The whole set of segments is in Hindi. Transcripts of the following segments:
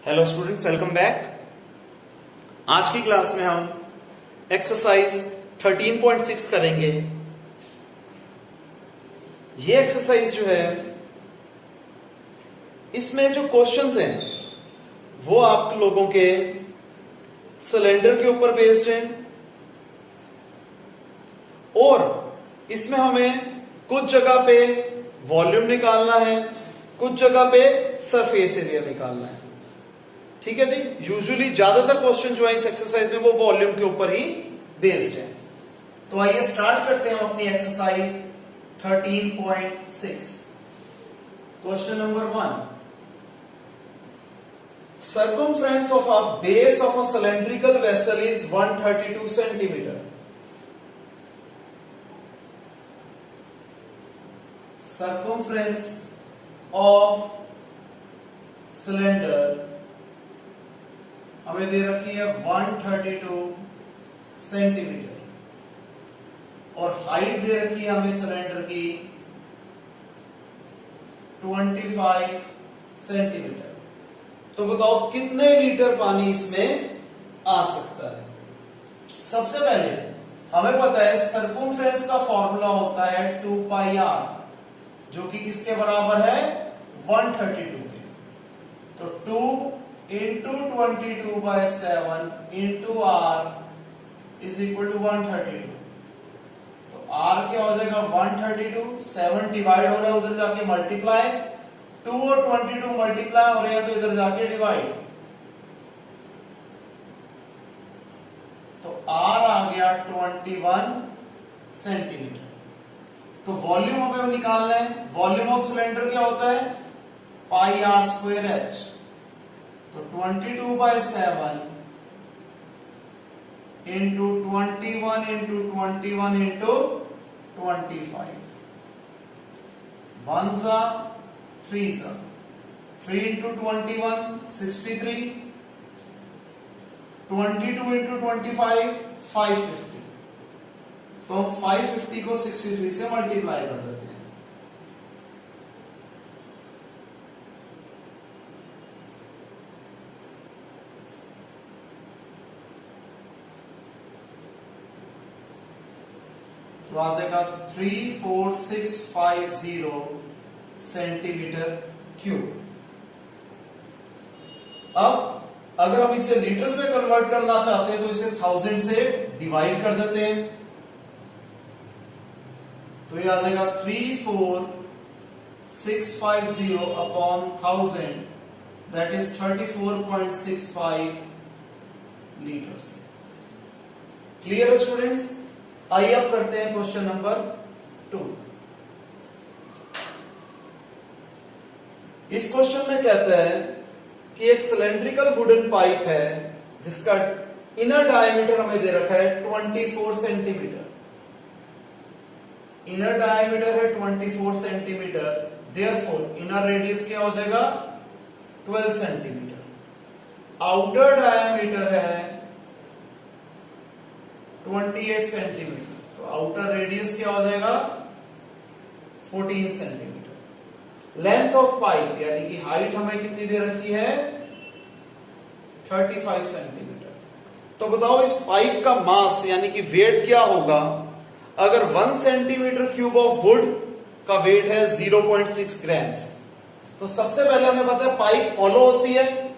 Hello students, welcome back. आज की क्लास में हम एक्सरसाइज 13.6 करेंगे। ये एक्सरसाइज जो है, इसमें जो क्वेश्चंस हैं वो आप लोगों के सिलेंडर के ऊपर बेस्ड हैं और इसमें हमें कुछ जगह पे वॉल्यूम निकालना है, कुछ जगह पे सरफेस एरिया निकालना है। ठीक है जी। यूजुअली ज्यादातर क्वेश्चन जो है इस एक्सरसाइज में वो वॉल्यूम के ऊपर ही बेस्ड है। तो आइए स्टार्ट करते हैं अपनी exercise 13.6। Question number 1, circumference of a base of a cylindrical vessel is 132 centimeter. Circumference of cylinder हमें दे रखी है 132 सेंटीमीटर और हाइट दे रखी है हमें सिलेंडर की 25 सेंटीमीटर। तो बताओ कितने लीटर पानी इसमें आ सकता है। सबसे पहले हमें पता है सर्कमफ्रेंस का फॉर्मूला होता है 2 पाई आर, जो कि किसके बराबर है 132 के। तो 2 into 22/7 into r is equal to 132। तो r क्या हो जाएगा 132, 7 डिवाइड हो रहा है उधर जाके मल्टीप्लाई, 2 और 22 मल्टीप्लाई हो रहे हैं तो इधर जाके डिवाइड। तो r आ गया 21 सेंटीमीटर। तो वॉल्यूम हमें निकालना है। वॉल्यूम ऑफ सिलेंडर क्या होता है पाई आर स्क्वायर एच। तो 22/7 इंटू 21 इंटू 21 इंटू 25, 1 जा 3 जा 3 इंटू 21 63, 22 इंटू 25 550। तो 550 को 63 से मल्टीप्लाई कर देते हैं। तो आ जाएगा 34650 सेंटीमीटर क्यूब। अब अगर हम इसे लीटर्स में कन्वर्ट करना चाहते हैं तो इसे 1000 से डिवाइड कर देते हैं। तो ये आ जाएगा 34650 upon 1000, that is 34.65 litres. Clear है स्टूडेंट्स। आइए अब करते हैं क्वेश्चन नंबर 2। इस क्वेश्चन में कहता है कि एक सिलेंड्रिकल वुडन पाइप है जिसका इनर डायमीटर हमें दे रखा है 24 सेंटीमीटर। इनर डायमीटर है 24 सेंटीमीटर, देयरफॉर इनर रेडियस क्या हो जाएगा 12 सेंटीमीटर। आउटर डायमीटर है 28 सेंटीमीटर। तो आउटर रेडियस क्या हो जाएगा 14 सेंटीमीटर। लेंथ ऑफ पाइप यानी कि हाइट हमें कितनी दे रखी है 35 सेंटीमीटर। तो बताओ इस पाइप का मास यानी कि वेट क्या होगा अगर 1 सेंटीमीटर क्यूब ऑफ वुड का वेट है 0.6 ग्राम्स। तो सबसे पहले हमें पता है पाइप हॉलो होती है।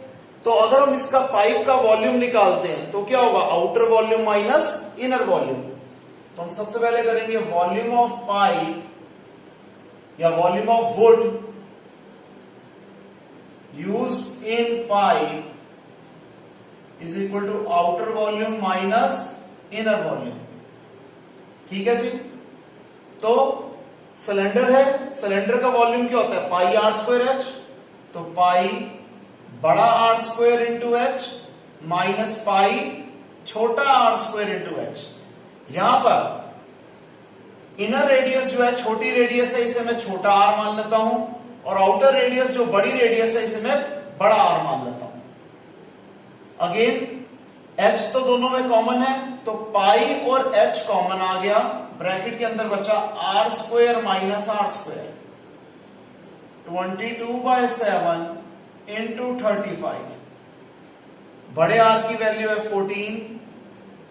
तो अगर हम इसका पाइप का वॉल्यूम निकालते हैं तो क्या होगा outer volume minus inner volume. तो हम सबसे पहले करेंगे वॉल्यूम ऑफ पाइप या volume of wood used in pipe is equal to outer volume minus inner volume. ठीक है जी। तो सिलेंडर है, सिलेंडर का वॉल्यूम क्या होता है पाई आर स्क्वायर एच। तो पाई बड़ा R square into H minus pi छोटा आर स्क्वायर इंटू एच। यहां पर इनर रेडियस जो है छोटी रेडियस है, इसे मैं छोटा आर मान लेता हूं, और आउटर रेडियस जो बड़ी रेडियस है इसे मैं बड़ा आर मान लेता हूं। अगेन एच तो दोनों में कॉमन है, तो पाई और एच कॉमन आ गया, ब्रैकेट के अंदर बचा R square minus R square. 22/7 into 35 बड़े आर की वैल्यू है 14,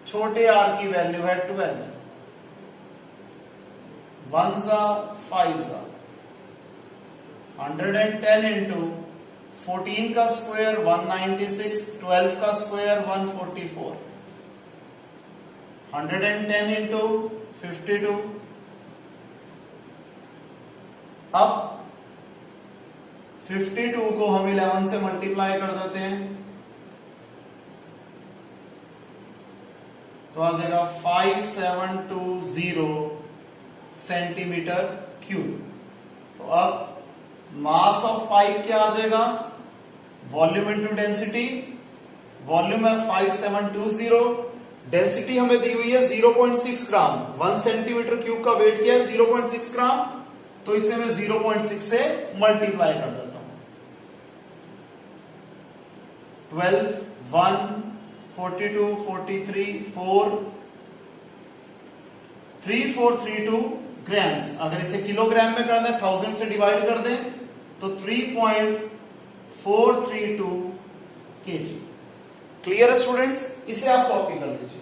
छोटे आर की वैल्यू है 12। 1 जा 5 जा 110 इंटू 14 का स्क्वायर 196, 12 का स्क्वायर 144, 110 इंटू 52। अब 52 को हम 11 से मल्टीप्लाई कर देते हैं तो आ जाएगा 5720 सेंटीमीटर क्यूब। तो अब मास ऑफ पाइप क्या आ जाएगा, वॉल्यूम इंटू डेंसिटी। वॉल्यूम है 5720, डेंसिटी हमें दी हुई है 0.6 ग्राम। 1 सेंटीमीटर क्यूब का वेट क्या है 0.6 ग्राम, तो इसे मैं 0.6 से मल्टीप्लाई कर देता हूं। 12, 1, 42, 43, 4, 3432 ग्राम्स। अगर इसे किलोग्राम में करना है 1000 से डिवाइड कर दें तो 3.432 केजी। क्लियर है स्टूडेंट्स, इसे आप कॉपी कर लीजिए।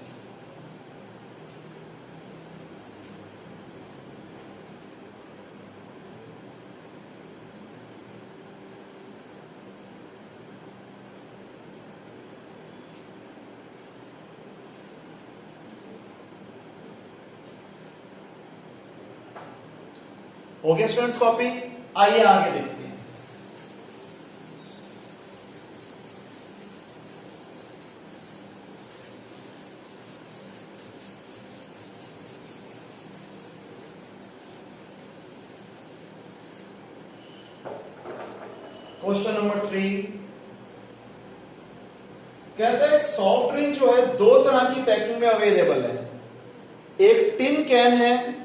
हो गया स्टूडेंट्स कॉपी। आइए आगे देखते हैं। क्वेश्चन नंबर 3 कहता है सॉफ्ट ड्रिंक जो है दो तरह की पैकिंग में अवेलेबल है। एक टिन कैन है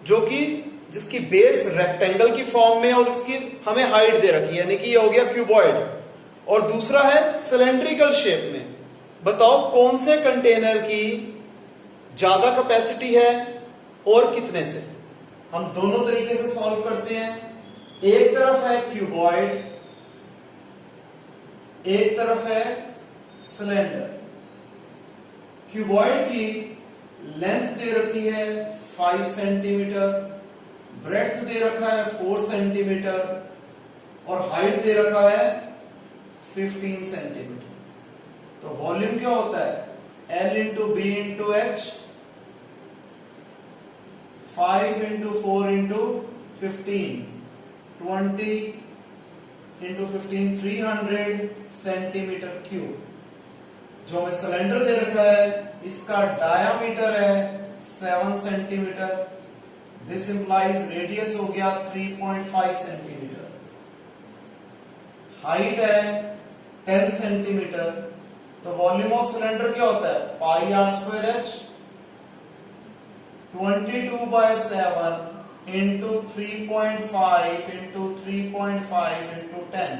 जो कि जिसकी बेस रेक्टेंगल की फॉर्म में और उसकी हमें हाइट दे रखी है, यानी कि ये हो गया क्यूबॉइड, और दूसरा है सिलेंड्रिकल शेप में। बताओ कौन से कंटेनर की ज्यादा कैपेसिटी है और कितने से। हम दोनों तरीके से सॉल्व करते हैं। एक तरफ है क्यूबॉइड, एक तरफ है सिलेंडर। क्यूबॉइड की लेंथ दे रखी है 5 सेंटीमीटर, ब्रेड्थ दे रखा है 4 सेंटीमीटर और हाइट दे रखा है 15 सेंटीमीटर। तो वॉल्यूम क्या होता है L into B into H, 5 into 4 into 15, 20 into 15, 300 centimetre cube. जो हमें सिलेंडर दे रखा है इसका डायामीटर है 7 सेंटीमीटर। दिस इंप्लाइज रेडियस हो गया 3.5 सेंटीमीटर। हाइट है 10 सेंटीमीटर। तो वॉल्यूम ऑफ सिलेंडर क्या होता है pi r square h, 22/7 into 3.5 into 3.5 into 10।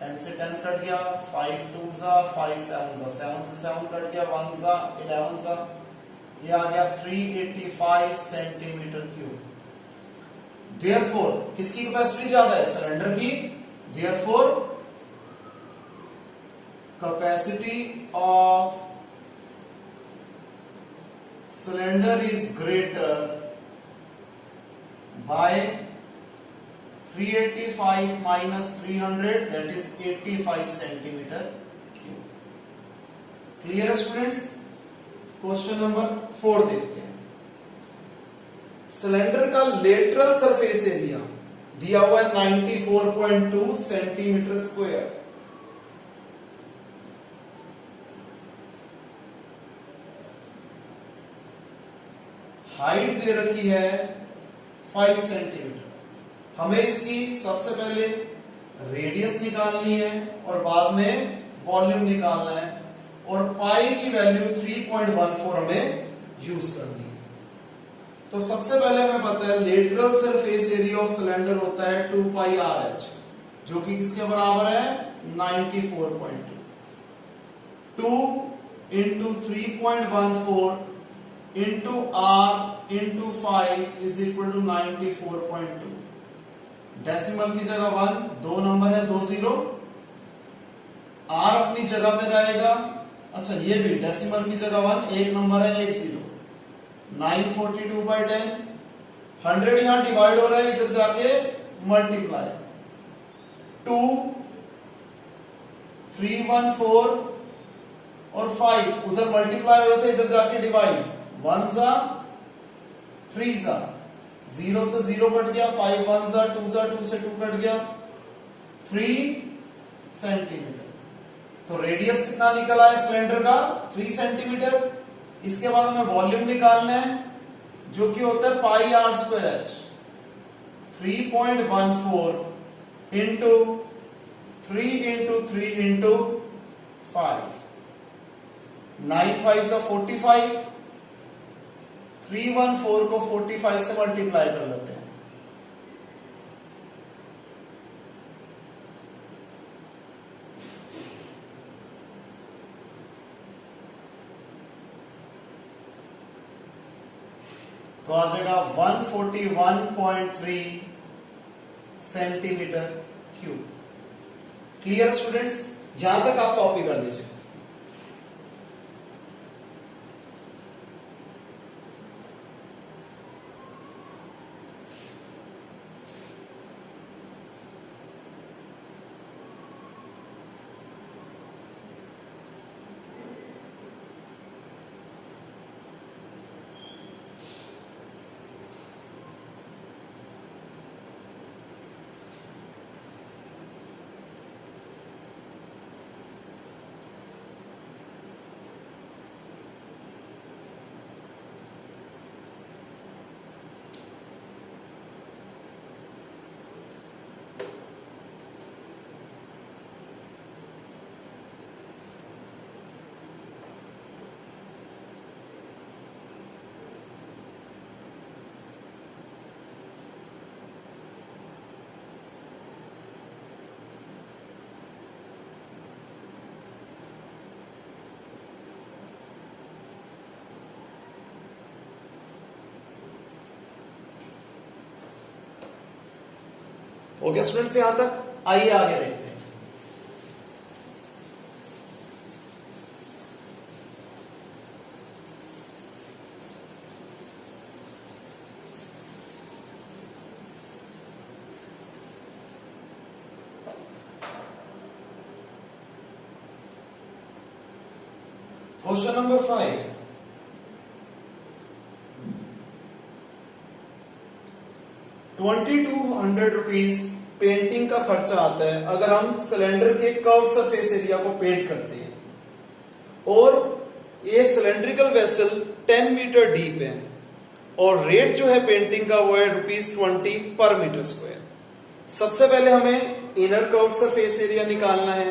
10 से 10 कट गया, 5 2 जा 5 7 जा, 7 से 7 कट गया, 1 जा 11 जा, ये आ गया 385 सेंटीमीटर क्यूब। देयरफॉर किसकी कैपेसिटी ज्यादा है सिलेंडर की। Therefore capacity of cylinder is greater by 385 minus 300, that is 85 centimetre cube. Clear है स्टूडेंट्स। क्वेश्चन नंबर 4 देखते हैं। सिलेंडर का लेटरल सरफेस एरिया दिया हुआ है 94.2 सेंटीमीटर स्क्वायर। हाइट दे रखी है 5 सेंटीमीटर। हमें इसकी सबसे पहले रेडियस निकालनी है और बाद में वॉल्यूम निकालना है, और पाई की वैल्यू 3.14 हमें यूज करनी है। तो सबसे पहले हमें पता है lateral surface area of cylinder होता है 2 पाई आर एच, जो कि किसके बराबर है 94.2। 2 into 3.14 into R into 5 is equal to 94.2। Decimal की जगह 1, 2 नंबर है 2 0, आर अपनी जगह पे रहेगा। अच्छा ये भी डेसिमल की जगह 1, एक नंबर है, एक 0। 942/10, 100 यहां डिवाइड हो रहा है, इधर जाके मल्टीप्लाई। 2, 3, 1, 4 और 5 उधर मल्टीप्लाई हो रहे थे, इधर जाके डिवाइड। 1 जा 3 जा, 0 से 0 कट गया, 5 1 जा 2 जा, 2 से 2 कट गया, 3 सेंटीमीटर। तो रेडियस कितना निकला है सिलेंडर का? 3 सेंटीमीटर। इसके बाद हमें वॉल्यूम निकालना है जो कि होता है pi r square h. 3.14 into 3 into 3 into 5, 9 5 45, 314 को 45 से मल्टीप्लाई कर लेते हैं। तो आ जाएगा 141.3 सेंटीमीटर क्यूब। Clear students? यहां तक आप कॉपी कर दीजिए। हो गया स्टूडेंट्स यहां तक? आइए आगे देखते हैं। Question number 5। 2200 रुपीज पेंटिंग का खर्चा आता है अगर हम सिलेंडर के कर्व सरफेस एरिया को पेंट करते हैं, और ये सिलेंड्रिकल वेसल 10 मीटर डीप है, और रेट जो है पेंटिंग का वो है ₹20 पर मीटर स्क्वायर। सबसे पहले हमें इनर कर्व सरफेस एरिया निकालना है,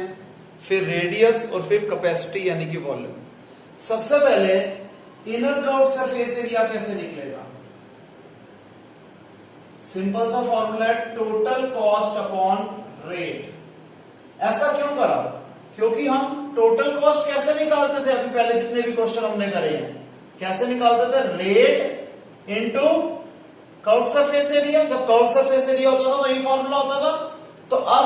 फिर रेडियस और फिर कैपेसिटी यानी कि वॉल्यूम। सबसे पहले इनर कर्व सरफेस एरिया कैसे निकलेगा? सिंपल सा फॉर्मूला है टोटल कॉस्ट अपॉन रेट। ऐसा क्यों करा? क्योंकि हम टोटल कॉस्ट कैसे निकालते थे अभी पहले जितने भी क्वेश्चन हमने करे हैं, कैसे निकालते थे? Rate into curve surface area. जब कर्व सरफेस एरिया होता था तो यही फॉर्मूला होता था। तो अब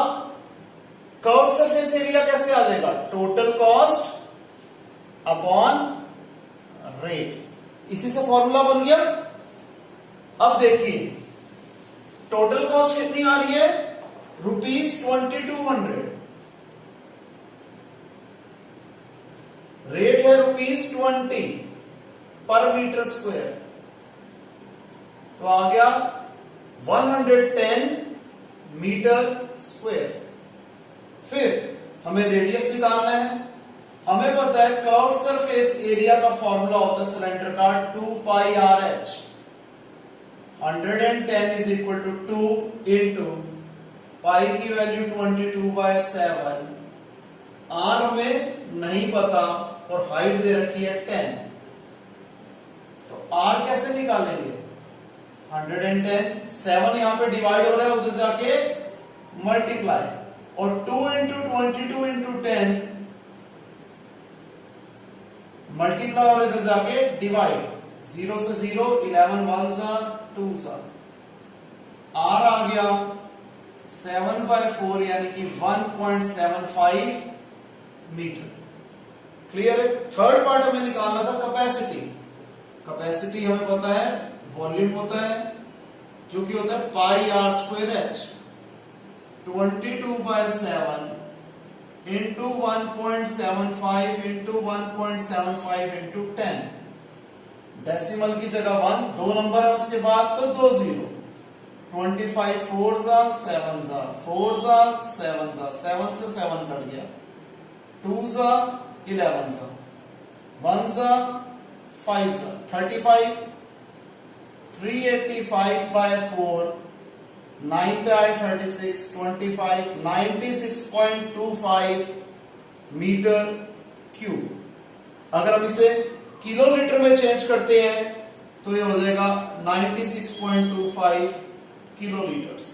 कर्व सरफेस एरिया कैसे आ जाएगा? Total cost upon rate. इसी से फॉर्मूला बन गया। अब देखिए टोटल कॉस्ट कितनी आ रही है? ₹2200। रेट है ₹20 पर मीटर स्क्वायर, तो आ गया 110 मीटर स्क्वायर। फिर हमें रेडियस निकालना है। हमें पता है कर्व सरफेस एरिया का फॉर्मूला होता है सिलेंडर का 2πRh। 110 is equal to 2 into pi की वैल्यू 22/7। आर हमें नहीं पता और हाइट दे रखी है 10। तो आर कैसे निकालेंगे? 110, 7 यहां पे डिवाइड हो रहा है, उधर जाके मल्टीप्लाई, और 2 इंटू 22 इंटू 10 मल्टीप्लाई और इधर जाके डिवाइड। 0 से 0, 11 1 सा 2 सा। आर आ गया 7/4 यानी कि 1.75 मीटर। क्लियर है? थर्ड पार्ट हमें निकालना था कैपेसिटी। कैपेसिटी हमें पता है वॉल्यूम होता है जो कि होता है pi r square h, 22/7 into 1.75 into 1.75 into 10। Decimal की जगह 1, 2 नंबर है उसके बाद तो 2 जीरो। 25 4 जा 7 जा 4 जा 7 जा 7 से 7 कट गया, 2 जा 11 जा 1 जा 5 जा 35, 385/4, 9 पे आए 36, 25, 96.25 मीटर क्यूब। अगर हम इसे किलोमीटर में चेंज करते हैं तो ये हो जाएगा 96.25 किलोलीटर्स,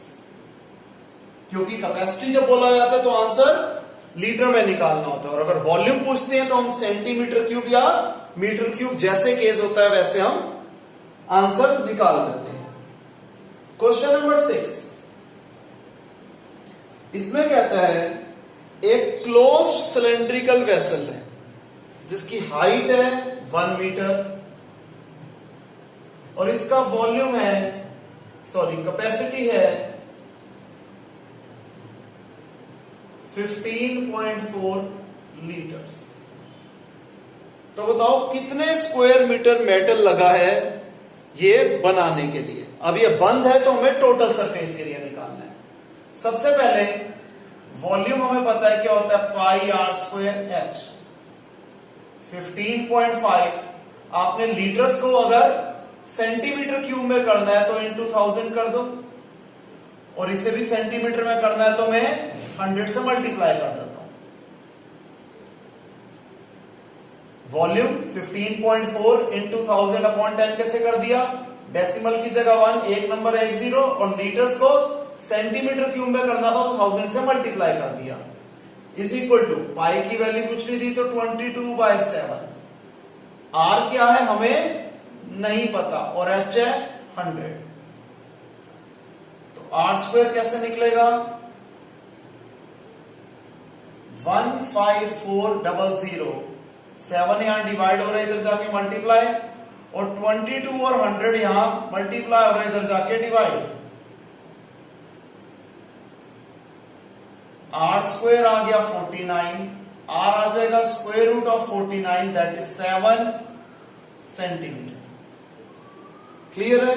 क्योंकि कैपेसिटी जब बोला जाता है तो आंसर लीटर में निकालना होता है, और अगर वॉल्यूम पूछते हैं तो हम सेंटीमीटर क्यूब या मीटर क्यूब जैसे केस होता है वैसे हम आंसर निकाल देते हैं। क्वेश्चन नंबर 6, इसमें कहता है एक क्लोज्ड सिलेंड्रिकल वेसल है जिसकी हाइट है 1 मीटर और इसका वॉल्यूम है, सॉरी कैपेसिटी है 15.4 लीटर्स। तो बताओ कितने स्क्वायर मीटर मेटल लगा है ये बनाने के लिए। अब ये बंद है तो हमें टोटल सरफेस एरिया निकालना है। सबसे पहले वॉल्यूम हमें पता है क्या होता है, पाई आर स्क्वायर एच। 15.5 आपने लीटर्स को अगर सेंटीमीटर क्यूब में करना है तो इंटू 1000 कर दो, और इसे भी सेंटीमीटर में करना है तो मैं 100 से मल्टीप्लाई कर देता हूं। वॉल्यूम 15.4 इंटू 1000/10 कैसे कर दिया, डेसिमल की जगह 1, एक नंबर 1 0, और लीटर्स को सेंटीमीटर क्यूब में करना था तो 1000 से मल्टीप्लाई कर दिया, इज इक्वल टू पाई की वैल्यू कुछ नहीं दी तो 22/7। आर क्या है हमें नहीं पता और एच है 100, तो आर स्क्वायर कैसे निकलेगा, 15400। 7 यहां डिवाइड हो रहा है इधर जाके मल्टीप्लाई, और 22 और 100 यहां मल्टीप्लाई हो रहा है इधर जाके डिवाइड। आर स्क्वायर आ गया 49, आर आ जाएगा square root of 49 that is 7 centimetre. Clear है?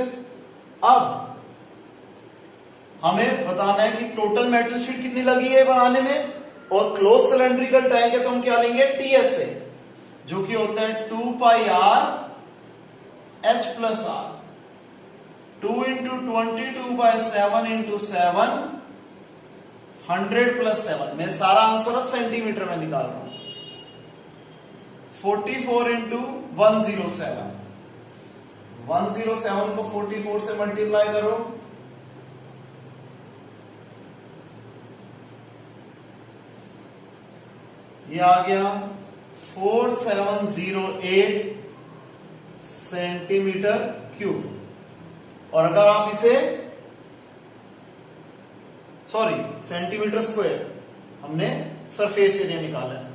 अब हमें बताना है कि टोटल मेटल शीट कितनी लगी है बनाने में, और क्लोज सिलेंड्रिकल टैंक है तो हम क्या लेंगे, टीएसए, जो कि होता है 2 pi r h plus r. 2 into 22/7 into 7, 100 plus 7। मैं सारा आंसर सेंटीमीटर में निकाल रहा हूं। 44 इंटू 107, 107 को 44 से मल्टीप्लाई करो, ये आ गया 4708 सेंटीमीटर क्यूब। और अगर आप इसे सेंटीमीटर स्क्वायर, हमने सरफेस एरिया निकाला है,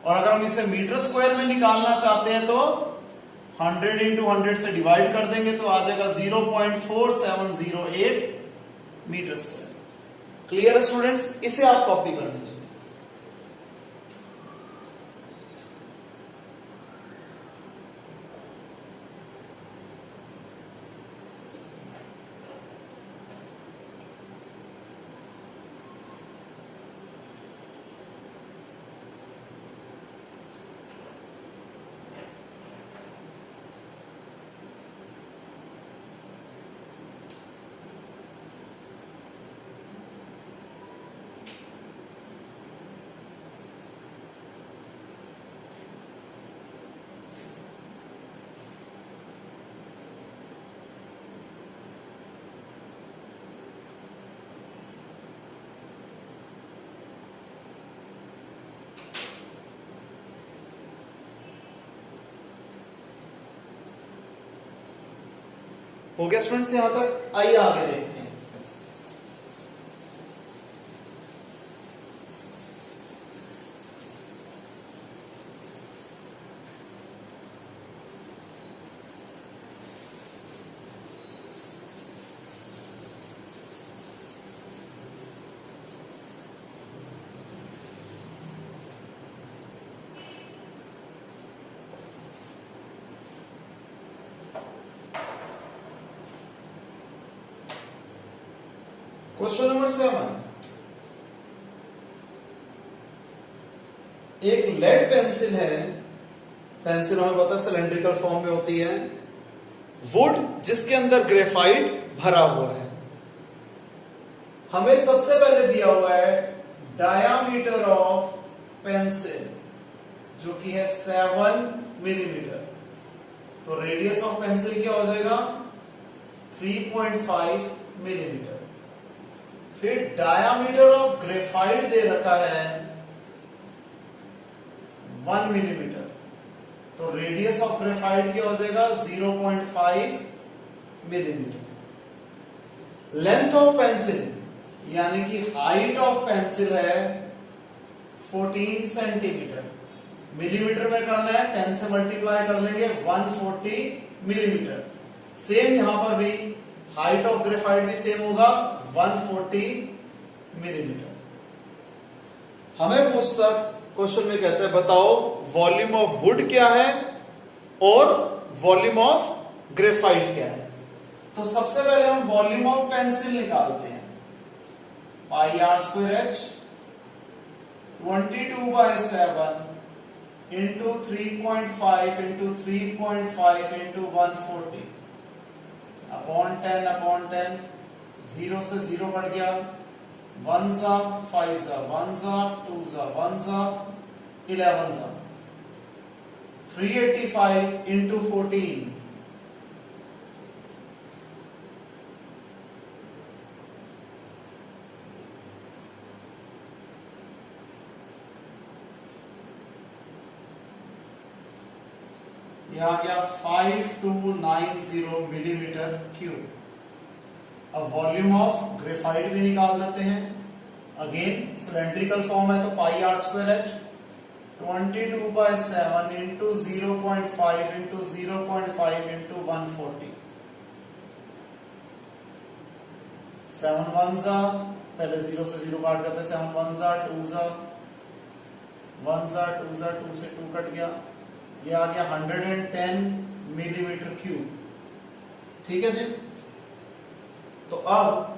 और अगर हम इसे मीटर स्क्वायर में निकालना चाहते हैं तो 100 इंटू 100 से डिवाइड कर देंगे तो आ जाएगा 0.4708 मीटर स्क्वायर। क्लियर है स्टूडेंट्स? इसे आप कॉपी कर दीजिए। हो गया स्टूडेंट्स यहां तक? आइए आगे देखते हैं। क्वेश्चन नंबर 7, एक लेड पेंसिल है, पेंसिल हमें पता है सिलेंड्रिकल फॉर्म में होती है, वुड जिसके अंदर ग्रेफाइट भरा हुआ है। हमें सबसे पहले दिया हुआ है डायामीटर ऑफ पेंसिल जो कि है 7 मिलीमीटर। तो रेडियस ऑफ पेंसिल क्या हो जाएगा 3.5 मिलीमीटर। फिर डायामीटर ऑफ ग्रेफाइट दे रखा है 1 मिलीमीटर। तो रेडियस ऑफ ग्रेफाइट क्या हो जाएगा 0.5 मिलीमीटर। लेंथ ऑफ पेंसिल यानी कि हाइट ऑफ पेंसिल है 14 सेंटीमीटर। मिलीमीटर में करना है 10 से मल्टीप्लाई कर लेंगे 140 मिलीमीटर। सेम यहां पर भी हाइट ऑफ ग्रेफाइट भी सेम होगा 140 मिलीमीटर। हमें पूछता क्वेश्चन में कहते हैं बताओ वॉल्यूम ऑफ वुड क्या है और वॉल्यूम ऑफ ग्रेफाइट क्या है। तो सबसे पहले हम वॉल्यूम ऑफ पेंसिल निकालते हैं। Pi r square h 22/7 into 3.5 into 3.5 into 140 upon 10 0 से 0 कट गया 1 जा 5 जा 1 जा 2 जा 1 जा 11 जा 385 इंटू 14 यह आ गया 5290 मिलीमीटर क्यूब। अब वॉल्यूम ऑफ ग्रेफाइट भी निकाल देते हैं। अगेन सिलेंड्रिकल फॉर्म है तो pi r square h 22/7 into 0.5 into 0.5 into 140 7 1 जा पहले 0 से 0 काट करते 7 1 जा 2 जा 1 जा 2 जा 2 से 2 कट गया। ये आ गया 110 मिलीमीटर क्यूब। ठीक है जी। तो अब